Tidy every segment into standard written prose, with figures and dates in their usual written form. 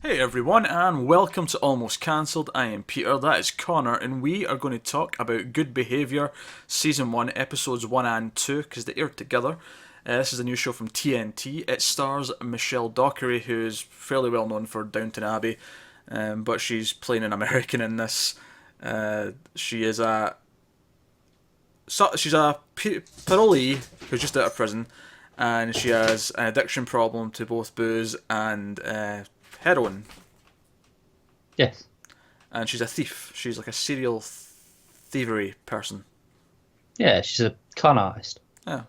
Hey everyone, and welcome to Almost Cancelled. I am Peter, that is Connor, and we are going to talk about Good Behaviour Season 1, Episodes 1 and 2, because they aired together. This is a new show from TNT. It stars Michelle Dockery, who is fairly well known for Downton Abbey, but she's playing an American in this. She's a parolee who's just out of prison, and she has an addiction problem to both booze and heroin. Yes. And she's a thief. She's like a serial thievery person. Yeah, she's a con artist. Yeah.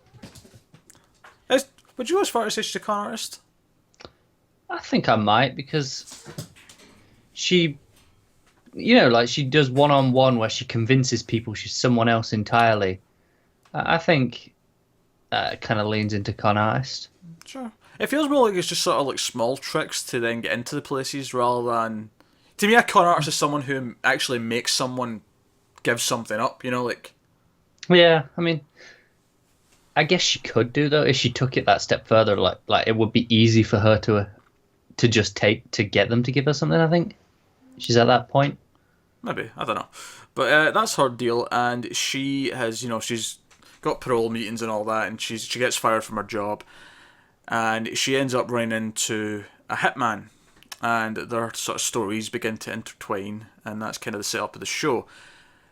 Would you go as far as say she's a con artist? I think I might because she, like she does one-on-one where she convinces people she's someone else entirely. I think that kind of leans into con artist. Sure. It feels more like it's just sort of like small tricks to then get into the places rather than... To me, a con artist is someone who actually makes someone give something up, like... Yeah, I mean, I guess she could do though if she took it that step further. Like it would be easy for her to just get them to give her something. I think she's at that point. Maybe, I don't know, but that's her deal, and she has, she's got parole meetings and all that, and she gets fired from her job, and she ends up running into a hitman, and their sort of stories begin to intertwine, and that's kind of the setup of the show.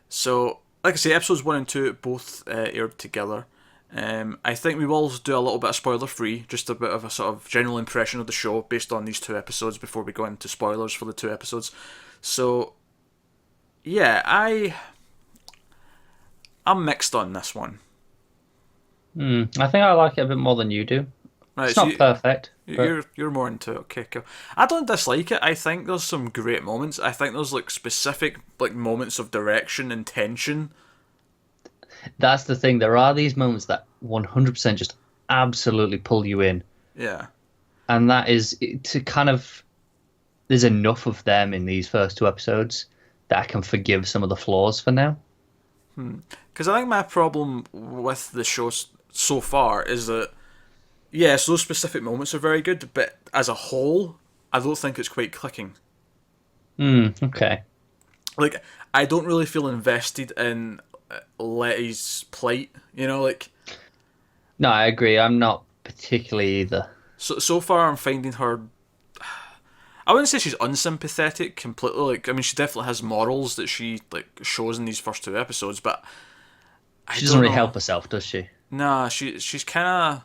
So, like I say, episodes 1 and 2 both aired together. I think we will do a little bit of spoiler free, just a bit of a sort of general impression of the show based on these two episodes before we go into spoilers for the two episodes. So, yeah, I'm mixed on this one. I think I like it a bit more than you do. Right, It's so not perfect. But you're more into it. Okay, cool. I don't dislike it. I think there's some great moments. I think there's like specific like moments of direction and tension. that's the thing. There are these moments that 100% just absolutely pull you in. Yeah. And that is to kind of there's enough of them in these first two episodes that I can forgive some of the flaws for now. Because I think my problem with the show so far is that, yes, those specific moments are very good, but as a whole, I don't think it's quite clicking. Okay. Like, I don't really feel invested in Letty's plight, like... No, I agree. I'm not particularly either. So far I'm finding her... I wouldn't say she's unsympathetic completely. Like, I mean, she definitely has morals that she like shows in these first two episodes, but I She don't doesn't really know. help herself, does she? Nah, she's kind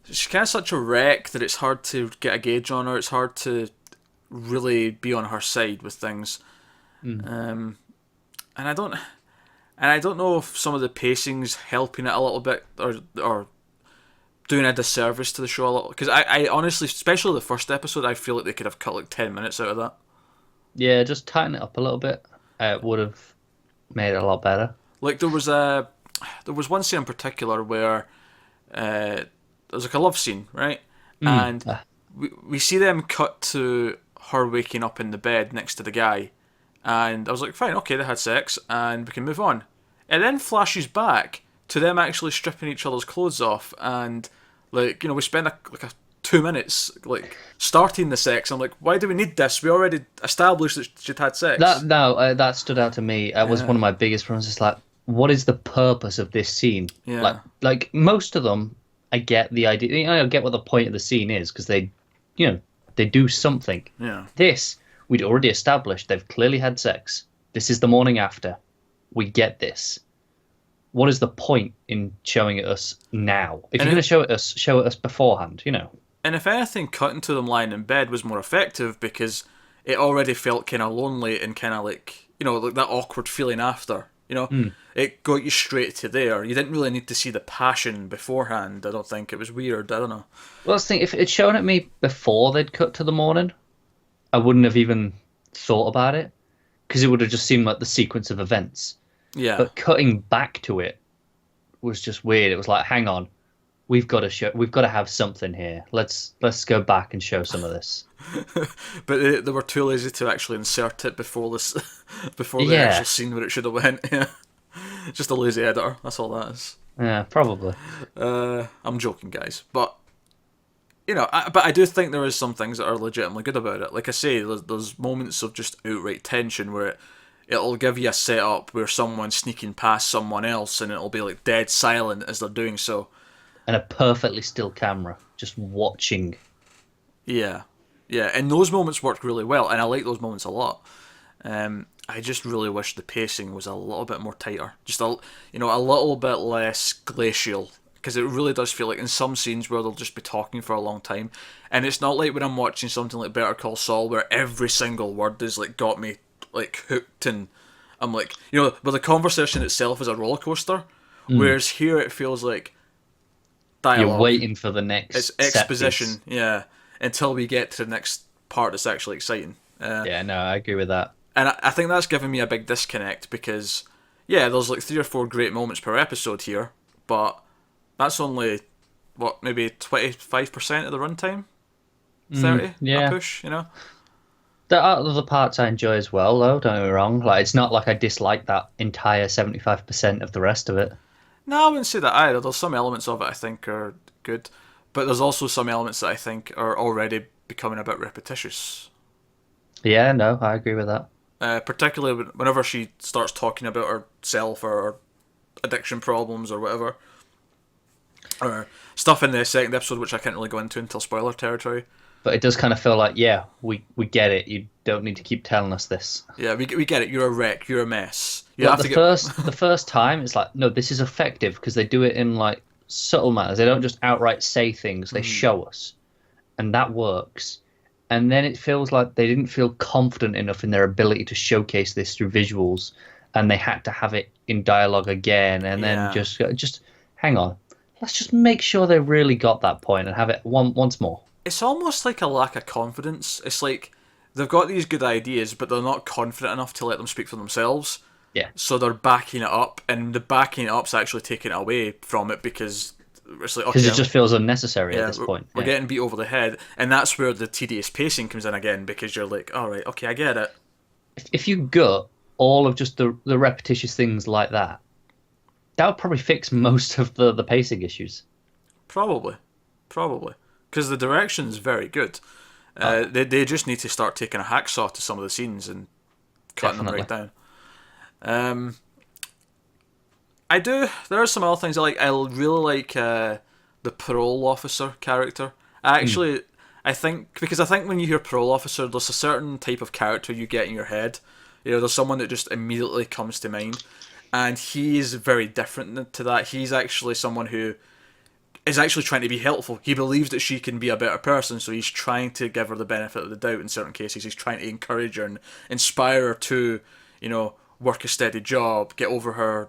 of such a wreck that it's hard to get a gauge on her. It's hard to really be on her side with things. And I don't know if some of the pacing's helping it a little bit or doing a disservice to the show a little, because I honestly, especially the first episode, I feel like they could have cut like 10 minutes out of that. Yeah, just tighten it up a little bit. It would have made it a lot better. Like there was one scene in particular where there's like a love scene, right? And we see them cut to her waking up in the bed next to the guy, and I was like, fine, okay, they had sex and we can move on. It then flashes back to them actually stripping each other's clothes off, and like, we spend like a 2 minutes like starting the sex. I'm like, why do we need this? We already established that she'd had sex. That stood out to me. It was one of my biggest problems. It's like, what is the purpose of this scene? Yeah. Like most of them, I get the idea. I get what the point of the scene is because they do something. Yeah. This we'd already established. They've clearly had sex. This is the morning after. We get this. What is the point in showing it us now? If you're going to show it us beforehand, And if anything, cutting to them lying in bed was more effective because it already felt kind of lonely and kind of like, like that awkward feeling after. It got you straight to there. You didn't really need to see the passion beforehand. I don't think it was weird. I don't know. Well, that's the thing. If it's shown at me before they'd cut to the morning, I wouldn't have even thought about it because it would have just seemed like the sequence of events. Yeah. But cutting back to it was just weird. It was like, hang on, we've got to have something here. Let's go back and show some of this. But they were too lazy to actually insert it before the actual scene where it should have went. Yeah. Just a lazy editor. That's all that is. Yeah, probably. I'm joking, guys, but but I do think there is some things that are legitimately good about it. Like I say, there's moments of just outright tension where it'll give you a setup where someone's sneaking past someone else, and it'll be like dead silent as they're doing so. And a perfectly still camera, just watching. Yeah, yeah, and those moments worked really well, and I like those moments a lot. I just really wish the pacing was a little bit more tighter, just a little bit less glacial, because it really does feel like in some scenes where they'll just be talking for a long time, and it's not like when I'm watching something like Better Call Saul where every single word is like got me like hooked, and I'm like, but the conversation itself is a roller coaster, whereas here it feels like You're dialogue. waiting for the It's next set piece. exposition, yeah, until we get to the next part that's actually exciting. Yeah, no, I agree with that. And I think that's given me a big disconnect because, yeah, there's like 3 or 4 great moments per episode here, but that's only, what, maybe 25% of the runtime? 30? A Yeah. push. There are other parts I enjoy as well, though, don't get me wrong. Like, it's not like I dislike that entire 75% of the rest of it. No, I wouldn't say that either. There's some elements of it I think are good, but there's also some elements that I think are already becoming a bit repetitious. Yeah, no, I agree with that. Particularly whenever she starts talking about herself or her addiction problems or whatever, or stuff in the second episode which I can't really go into until spoiler territory. But it does kind of feel like, yeah, we get it. You don't need to keep telling us this. Yeah, we get it. You're a wreck. You're a mess. You But have the to get. first time, it's like, no, this is effective because they do it in like subtle manners. They don't just outright say things; they show us, and that works. And then it feels like they didn't feel confident enough in their ability to showcase this through visuals, and they had to have it in dialogue again, and Yeah. then just hang on. Let's just make sure they really got that point and have it once more. It's almost like a lack of confidence. It's like they've got these good ideas, but they're not confident enough to let them speak for themselves. Yeah, So they're backing it up, and the backing it up's actually taking it away from it because it's like, because okay, it just feels unnecessary yeah, at this point. we're Yeah. getting beat over the head, and that's where the tedious pacing comes in again because you're like, all right, okay, I get it. If you gut all of just the repetitious things like that, that would probably fix most of the pacing issues. Probably, because the direction's very good. They just need to start taking a hacksaw to some of the scenes and cutting them right Definitely. down. I do. There are some other things I like. I really like the parole officer character. I think because I think when you hear parole officer, there's a certain type of character you get in your head. There's someone that just immediately comes to mind, and he's very different to that. He's actually someone who is actually trying to be helpful. He believes that she can be a better person, so he's trying to give her the benefit of the doubt in certain cases. He's trying to encourage her and inspire her to, work a steady job, get over her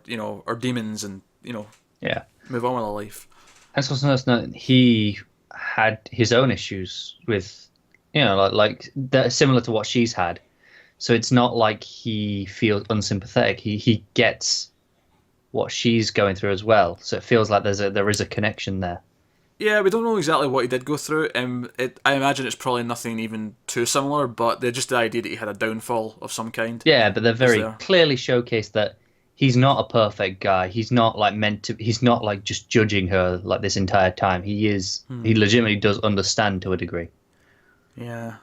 demons, and Yeah. move on with her life. And it's also nice to know that he had his own issues with, like that similar to what she's had. So it's not like he feels unsympathetic. He gets what she's going through as well. So it feels like there is a connection there. Yeah, we don't know exactly what he did go through. I imagine it's probably nothing even too similar, but they're just the idea that he had a downfall of some kind. Yeah, but they're very there. clearly showcased that he's not a perfect guy. He's not like meant to. He's not like just judging her like this entire time. He is. He legitimately does understand to a degree. Yeah.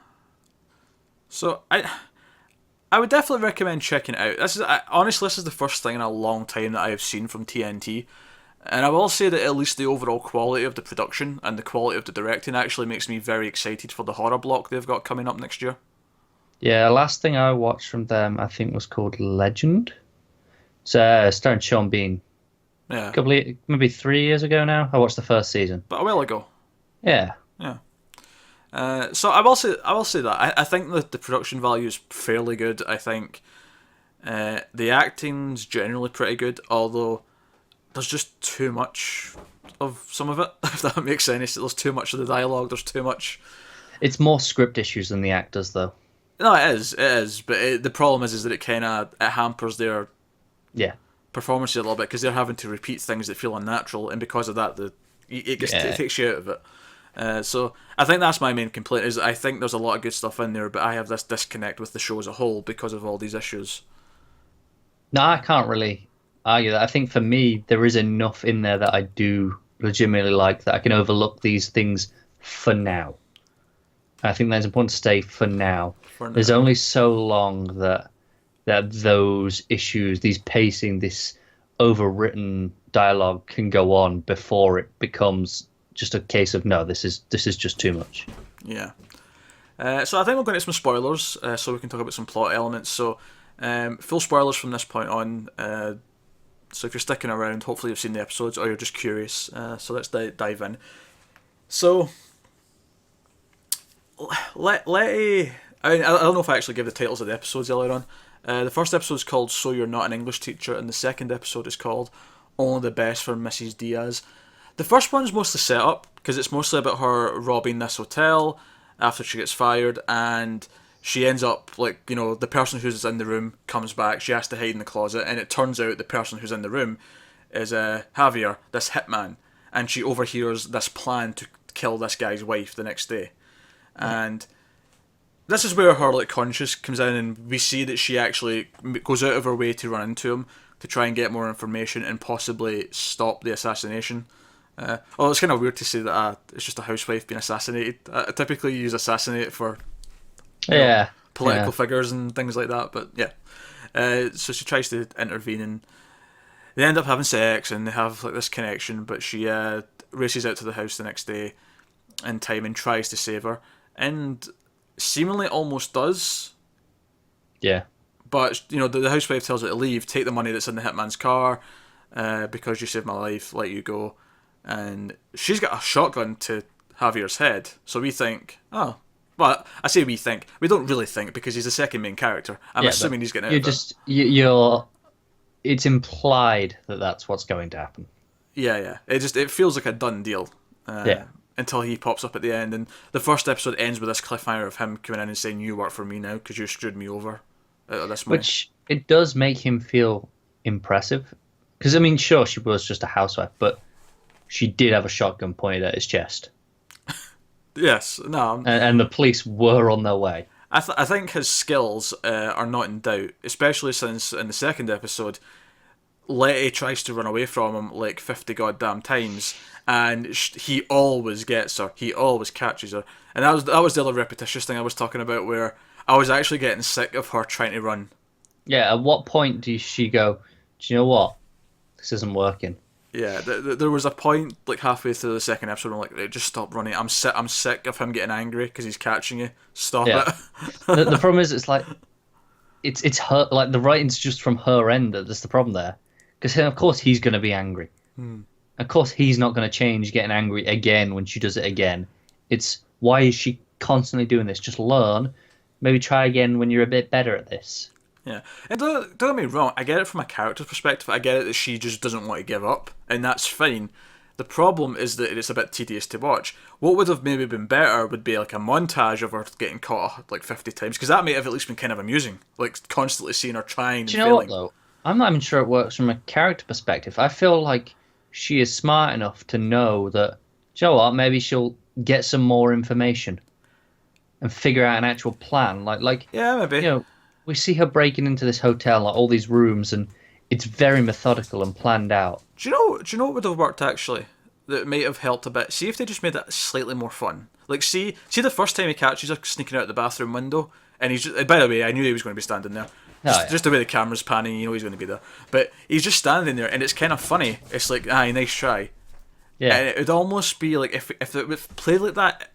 So I would definitely recommend checking it out. Honestly, this is the first thing in a long time that I have seen from TNT. And I will say that at least the overall quality of the production and the quality of the directing actually makes me very excited for the horror block they've got coming up next year. Yeah, last thing I watched from them, I think, was called Legend. It's starring Sean Bean. Yeah. Maybe 3 years ago now. I watched the first season. But a while ago. Yeah. Yeah. So I will say that I think that the production value is fairly good. I think the acting's generally pretty good, although there's just too much of some of it. If that makes sense, there's too much of the dialogue. There's too much. It's more script issues than the actors, though. No, it is. But the problem is that it hampers their Yeah. performance a little bit because they're having to repeat things that feel unnatural, and because of that, it takes you out of it. So I think that's my main complaint is I think there's a lot of good stuff in there, but I have this disconnect with the show as a whole because of all these issues. No, I can't really argue that. I think for me, there is enough in there that I do legitimately like that I can overlook these things for now. I think that's important to stay for now. For There's now. only so long that those issues, these pacing, this overwritten dialogue can go on before it becomes just a case of no, this is just too much. Yeah. So I think we're going to some spoilers, so we can talk about some plot elements. So, full spoilers from this point on. So if you're sticking around, hopefully you've seen the episodes, or you're just curious. So let's dive in. So, I don't know if I actually gave the titles of the episodes earlier on. The first episode is called "So You're Not an English Teacher," and the second episode is called "Only the Best for Mrs. Diaz." The first one's mostly set up because it's mostly about her robbing this hotel after she gets fired, and she ends up the person who's in the room comes back. She has to hide in the closet, and it turns out the person who's in the room is Javier, this hitman, and she overhears this plan to kill this guy's wife the next day, and this is where her conscience comes in, and we see that she actually goes out of her way to run into him to try and get more information and possibly stop the assassination. It's kind of weird to say that it's just a housewife being assassinated. Typically, you use assassinate for Yeah, political yeah. figures and things like that, but yeah. So she tries to intervene, and they end up having sex, and they have this connection. But she races out to the house the next day in time and tries to save her, and seemingly almost does. Yeah. But the housewife tells her to leave, take the money that's in the hitman's car, because you saved my life, let you go. And she's got a shotgun to Javier's head, so we think, oh, well, I say we think. We don't really think because he's the second main character. I'm Yeah, assuming but he's getting out you're of it. just you're. It's implied that that's what's going to happen. Yeah, yeah. It feels like a done deal. Yeah. Until he pops up at the end, and the first episode ends with this cliffhanger of him coming in and saying, "You work for me now because you screwed me over out of this money." Which it does make him feel impressive. Because, I mean, sure, she was just a housewife, but she did have a shotgun pointed at his chest. Yes, no. And the police were on their way. I think his skills are not in doubt, especially since in the second episode, Letty tries to run away from him like 50 goddamn times, and he always gets her. He always catches her. And that was the other repetitious thing I was talking about, where I was actually getting sick of her trying to run. Yeah, at what point does she go, do you know what? This isn't working. Yeah, there was a point like halfway through the second episode where I'm like, "Hey, just stop running. I'm sick of him getting angry because he's catching you. Stop Yeah. it." The problem is, it's like, it's her, like, the writing's just from her end that's the problem there. Because, of course, he's going to be angry. Of course, he's not going to change getting angry again when she does it again. It's, why is she constantly doing this? Just learn. Maybe try again when you're a bit better at this. Yeah, and don't get me wrong, I get it from a character's perspective. I get it that she just doesn't want to give up, and that's fine. The problem is that it's a bit tedious to watch. What would have maybe been better would be like a montage of her getting caught like 50 times, because that might have at least been kind of amusing, like constantly seeing her trying and Do you know what, failing. though? I'm not even sure it works from a character perspective. I feel like she is smart enough to know that, do you know what, maybe she'll get some more information and figure out an actual plan. Like Yeah, maybe. we see her breaking into this hotel, like all these rooms, and it's very methodical and planned out. Do you know what would have worked actually? That might have helped a bit. See if they just made it slightly more fun. Like see the first time he catches her sneaking out the bathroom window, and he's just, by the way, I knew he was going to be standing there. Just the way the camera's panning, you know he's going to be there. But he's just standing there, and it's kind of funny. It's like, nice try. Yeah. And it would almost be like if it was played like that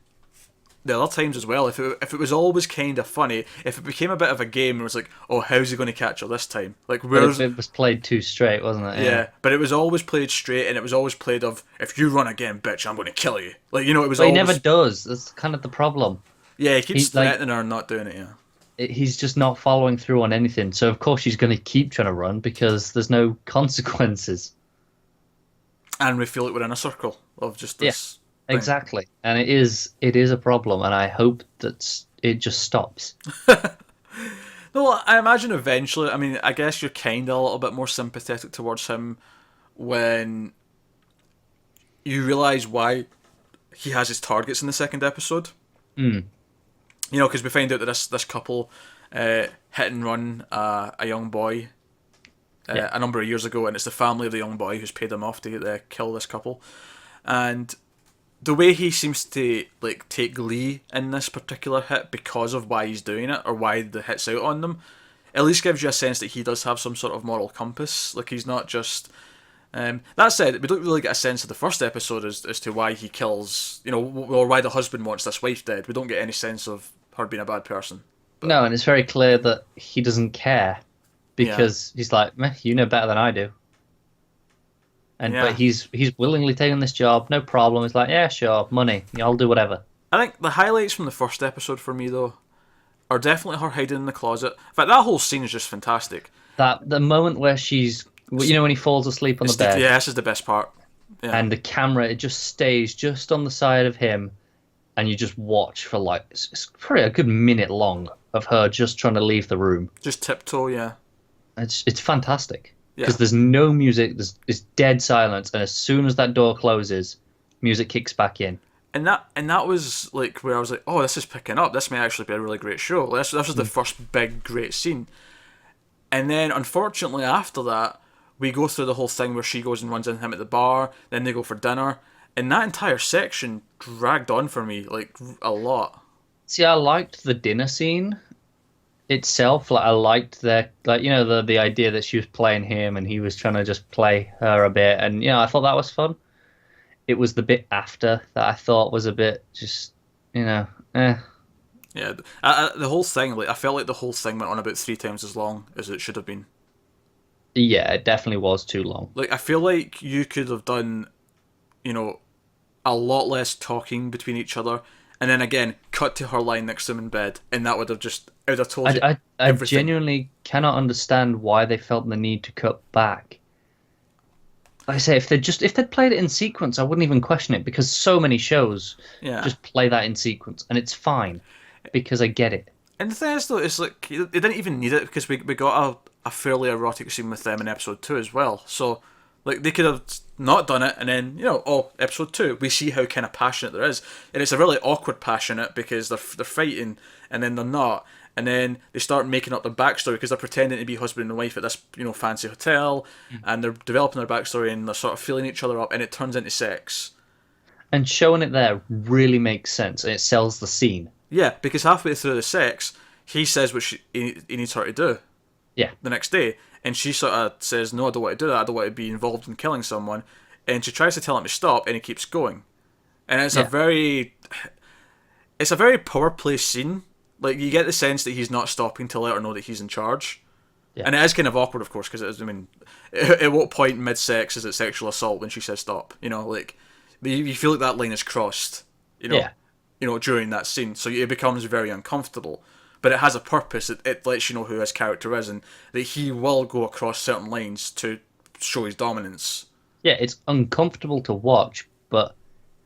the other times as well. If it was always kind of funny, if it became a bit of a game, and it was like, oh, how's he going to catch her this time? Like, where's It was played too straight, wasn't it? yeah, but it was always played straight, and it was always played of, if you run again, bitch, I'm going to kill you. Like, it was But he always... never does. That's kind of the problem. Yeah, he keeps He's like- threatening her and not doing it, yeah. He's just not following through on anything. So of course she's going to keep trying to run because there's no consequences. And we feel like we're in a circle of just this thing. Exactly, and it is a problem, and I hope that it just stops. No, I imagine eventually, I mean, I guess you're kind of a little bit more sympathetic towards him when you realise why he has his targets in the second episode. Because we find out that this couple hit and run a young boy a number of years ago, and it's the family of the young boy who's paid them off to kill this couple. And the way he seems to like take glee in this particular hit because of why he's doing it or why the hit's out on them, at least gives you a sense that he does have some sort of moral compass. Like he's not just. That said, we don't really get a sense of the first episode as to why he kills, or why the husband wants this wife dead. We don't get any sense of her being a bad person. But No, and it's very clear that he doesn't care yeah, because he's like, meh, you know better than I do. But yeah. he's willingly taking this job, no problem. He's like, yeah, sure, money, yeah, I'll do whatever. I think the highlights from the first episode for me though are definitely her hiding in the closet. In fact, that whole scene is just fantastic. That the moment where when he falls asleep on the bed, Yeah, this is the best part. Yeah, and the camera it just stays just on the side of him, and you just watch for like it's probably a good minute long of her just trying to leave the room. just tiptoe. Yeah, It's fantastic yeah. because there's no music, it's dead silence, and as soon as that door closes, music kicks back in. And that was like where I was like, oh, this is picking up. This may actually be a really great show. This was the first big great scene. And then unfortunately after that, we go through the whole thing where she goes and runs into him at the bar. Then they go for dinner, and that entire section dragged on for me like a lot. See, I liked the dinner scene itself. Like I liked their the idea that she was playing him and he was trying to just play her a bit, and I thought that was fun. It was the bit after that I thought was a bit just eh. Yeah, the whole thing, like I felt like the whole thing went on about 3 times as long as it should have been. Yeah, it definitely was too long. Like I feel like you could have done, you know, a lot less talking between each other, and then again cut to her lying next to him in bed, and that would have just it would have told you I everything. genuinely cannot understand why they felt the need to cut back. Like I say, if they'd played it in sequence, I wouldn't even question it because so many shows Yeah, just play that in sequence, and it's fine because I get it. and the thing is though, it's like they didn't even need it because we got a fairly erotic scene with them in episode 2 as well. So like they could have not done it, and then episode 2 we see how kind of passionate there is, and it's a really awkward passionate because they're fighting and then they're not, and then they start making up their backstory because they're pretending to be husband and wife at this fancy hotel, and they're developing their backstory and they're sort of feeling each other up, and it turns into sex. And showing it there really makes sense, and it sells the scene. Yeah, because halfway through the sex, he says what he needs her to do Yeah, the next day, and she sort of says, "No, I don't want to do that. I don't want to be involved in killing someone." And she tries to tell him to stop, and he keeps going. And it's yeah, it's a very power play scene. Like you get the sense that he's not stopping to let her know that he's in charge, yeah. and it is kind of awkward, of course, because it is. I mean, at what point mid-sex is it sexual assault when she says stop? Like you feel like that line is crossed. Yeah. During that scene, so it becomes very uncomfortable. But it has a purpose. It lets you know who his character is, and that he will go across certain lines to show his dominance. Yeah, it's uncomfortable to watch, but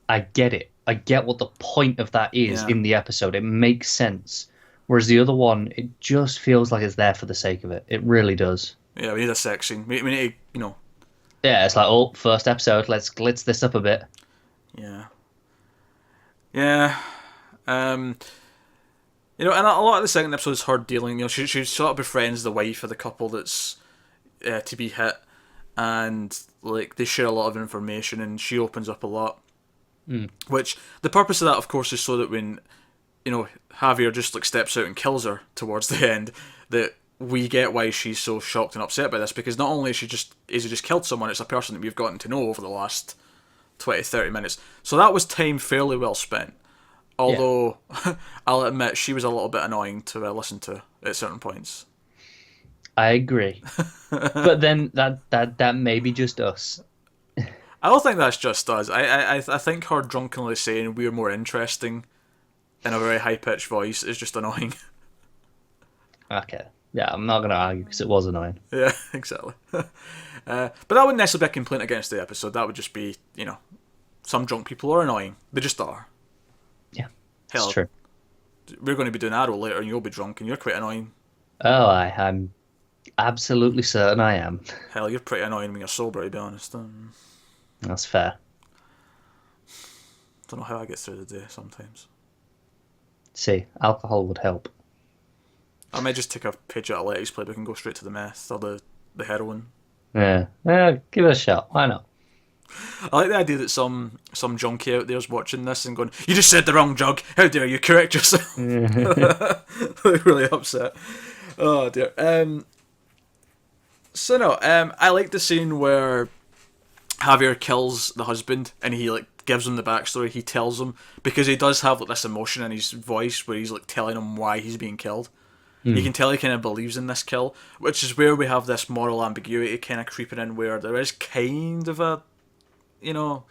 I get it. I get what the point of that is Yeah. in the episode. It makes sense. Whereas the other one, it just feels like it's there for the sake of it. It really does. Yeah, we need a sex scene. We need to, Yeah, it's like, oh, first episode, let's glitz this up a bit. yeah. Yeah. And a lot of the second episode is her dealing. She sort of befriends the wife of the couple that's to be hit, and like they share a lot of information, and she opens up a lot. Which the purpose of that, of course, is so that when Javier just like steps out and kills her towards the end, that we get why she's so shocked and upset by this, because not only is he just killed someone, it's a person that we've gotten to know over the last 20-30 minutes. So that was time fairly well spent. Although, I'll admit, she was a little bit annoying to listen to at certain points. I agree. But then that may be just us. I don't think that's just us. I think her drunkenly saying we're more interesting in a very high-pitched voice is just annoying. Okay. Yeah, I'm not going to argue because it was annoying. Yeah, exactly. But that wouldn't necessarily be a complaint against the episode. That would just be, some drunk people are annoying. They just are. Yeah, Hell, it's true. we're going to be doing Arrow later, and you'll be drunk, and you're quite annoying. Oh, I'm absolutely certain I am. Hell, you're pretty annoying when you're sober, to be honest. That's fair. Don't know how I get through the day sometimes. See, alcohol would help. I might just take a page out of Letty's playbook and go straight to the meth or the heroin. Yeah, give it a shot. Why not? I like the idea that some junkie out there's watching this and going, "You just said the wrong drug. How dare you correct yourself?" Like, really upset. Oh dear. So no. I like the scene where Javier kills the husband and he like gives him the backstory. He tells him because he does have like this emotion in his voice where he's like telling him why he's being killed. You can tell he kind of believes in this kill, which is where we have this moral ambiguity kind of creeping in, where there is kind of a, you know,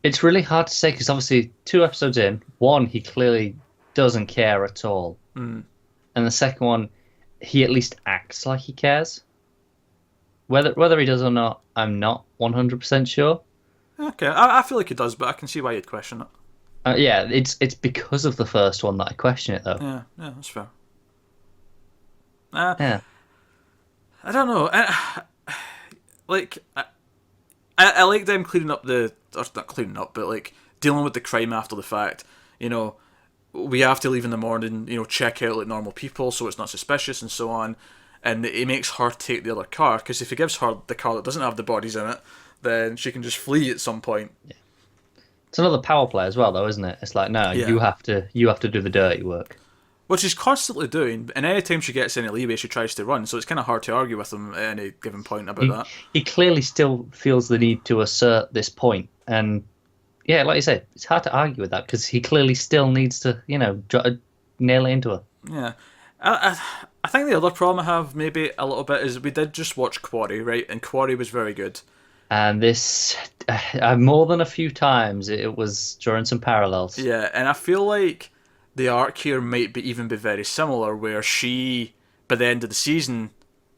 It's really hard to say because obviously 2 episodes in, one, he clearly doesn't care at all. And the second one, he at least acts like he cares. Whether he does or not, I'm not 100% sure. okay, I feel like he does, but I can see why you'd question it. Yeah, it's because of the first one that I question it though. Yeah, that's fair. Yeah. I don't know. Like, I like them cleaning up or not cleaning up, but like dealing with the crime after the fact. You know, we have to leave in the morning. You know, check out like normal people, so it's not suspicious and so on. And it makes her take the other car because if he gives her the car that doesn't have the bodies in it, then she can just flee at some point. Yeah. It's another power play as well, though, isn't it? It's like, no, Yeah. you have to do the dirty work. Which she's constantly doing, and any time she gets any leeway, she tries to run. So it's kind of hard to argue with him at any given point about that. He clearly still feels the need to assert this point, and yeah, like you said, it's hard to argue with that because he clearly still needs to, nail it into her. Yeah, I think the other problem I have maybe a little bit is we did just watch Quarry, right? And Quarry was very good. And this, more than a few times, it was drawing some parallels. Yeah, and I feel like the arc here might even be very similar, where she, by the end of the season,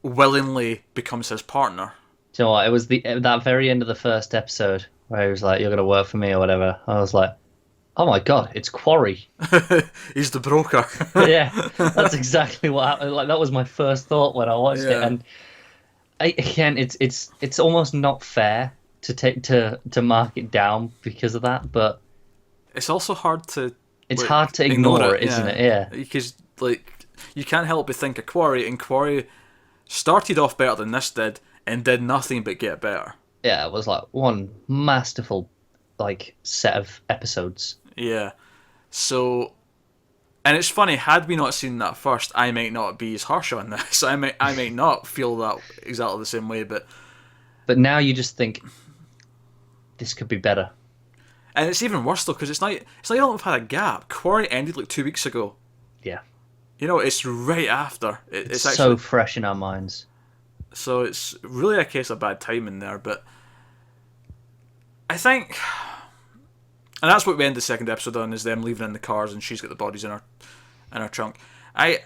willingly becomes his partner. Do you know what? It was that very end of the first episode where he was like, "You're gonna work for me" or whatever. I was like, "Oh my god, it's Quarry!" He's the broker. Yeah, that's exactly what happened. Like that was my first thought when I watched it, and again, it's almost not fair to mark it down because of that, but it's also hard to. It's hard to ignore it, isn't it? Yeah. Because, like, you can't help but think of Quarry, and Quarry started off better than this did, and did nothing but get better. Yeah, it was like one masterful, like, set of episodes. Yeah. So, and it's funny, had we not seen that first, I might not be as harsh on this. I might not feel that exactly the same way, but now you just think, this could be better. And it's even worse though, because it's like we've had a gap. Quarry ended like 2 weeks ago. Yeah. You know, it's right after. It's actually so fresh in our minds. So it's really a case of bad timing there, but I think, and that's what we end the second episode on, is them leaving in the cars and she's got the bodies in her trunk. I'm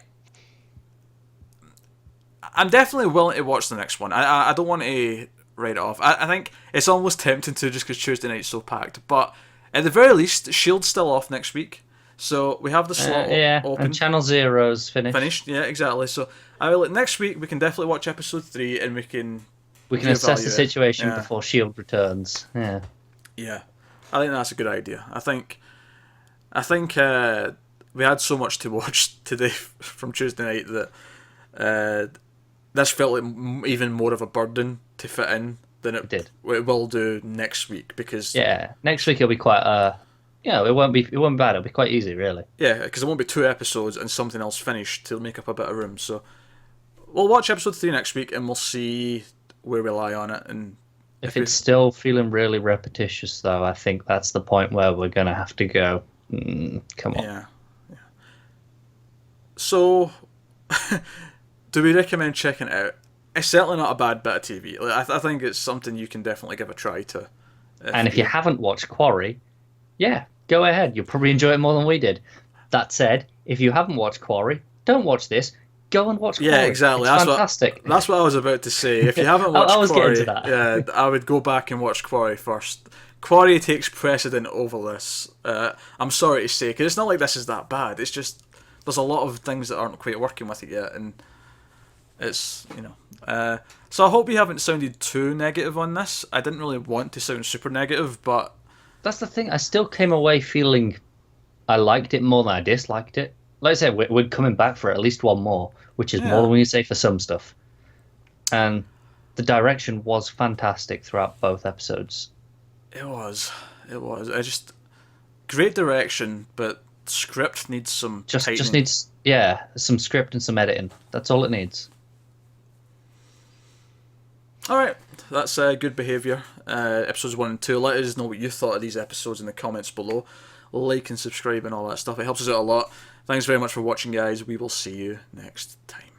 definitely willing to watch the next one. I don't want to write it off. I think it's almost tempting to, just because Tuesday night's so packed. But at the very least, Shield's still off next week, so we have the slot open. And Channel Zero's finished. Yeah, exactly. So next week we can definitely watch episode 3, and we can assess the situation before Shield returns. Yeah. Yeah, I think that's a good idea. I think we had so much to watch today from Tuesday night that this felt like even more of a burden to fit in than it will do next week, because next week it'll be quite it won't be bad. It'll be quite easy, really. Yeah, because there won't be 2 episodes and something else finished to make up a bit of room. So we'll watch episode 3 next week, and we'll see where we lie on it. And if it's still feeling really repetitious, though, I think that's the point where we're gonna have to go. Come on. Yeah. So, do we recommend checking it out? It's certainly not a bad bit of TV. Like, I think it's something you can definitely give a try to. If you haven't watched Quarry, go ahead. You'll probably enjoy it more than we did. That said, if you haven't watched Quarry, don't watch this. Go and watch Quarry. Yeah, exactly. It's fantastic. That's what I was about to say. If you haven't watched I was Quarry, getting to that. I would go back and watch Quarry first. Quarry takes precedent over this. I'm sorry to say, because it's not like this is that bad. It's just there's a lot of things that aren't quite working with it yet, and it's so I hope we haven't sounded too negative on this. I didn't really want to sound super negative, but that's the thing. I still came away feeling I liked it more than I disliked it. Like I said, we're coming back for at least one more, which is more than we say for some stuff. And the direction was fantastic throughout both episodes. It was. It was. I just great direction, but script needs some Just tightening. needs some script and some editing. That's all it needs. All right, that's good behaviour. Episodes 1 and 2. Let us know what you thought of these episodes in the comments below. Like and subscribe and all that stuff. It helps us out a lot. Thanks very much for watching, guys. We will see you next time.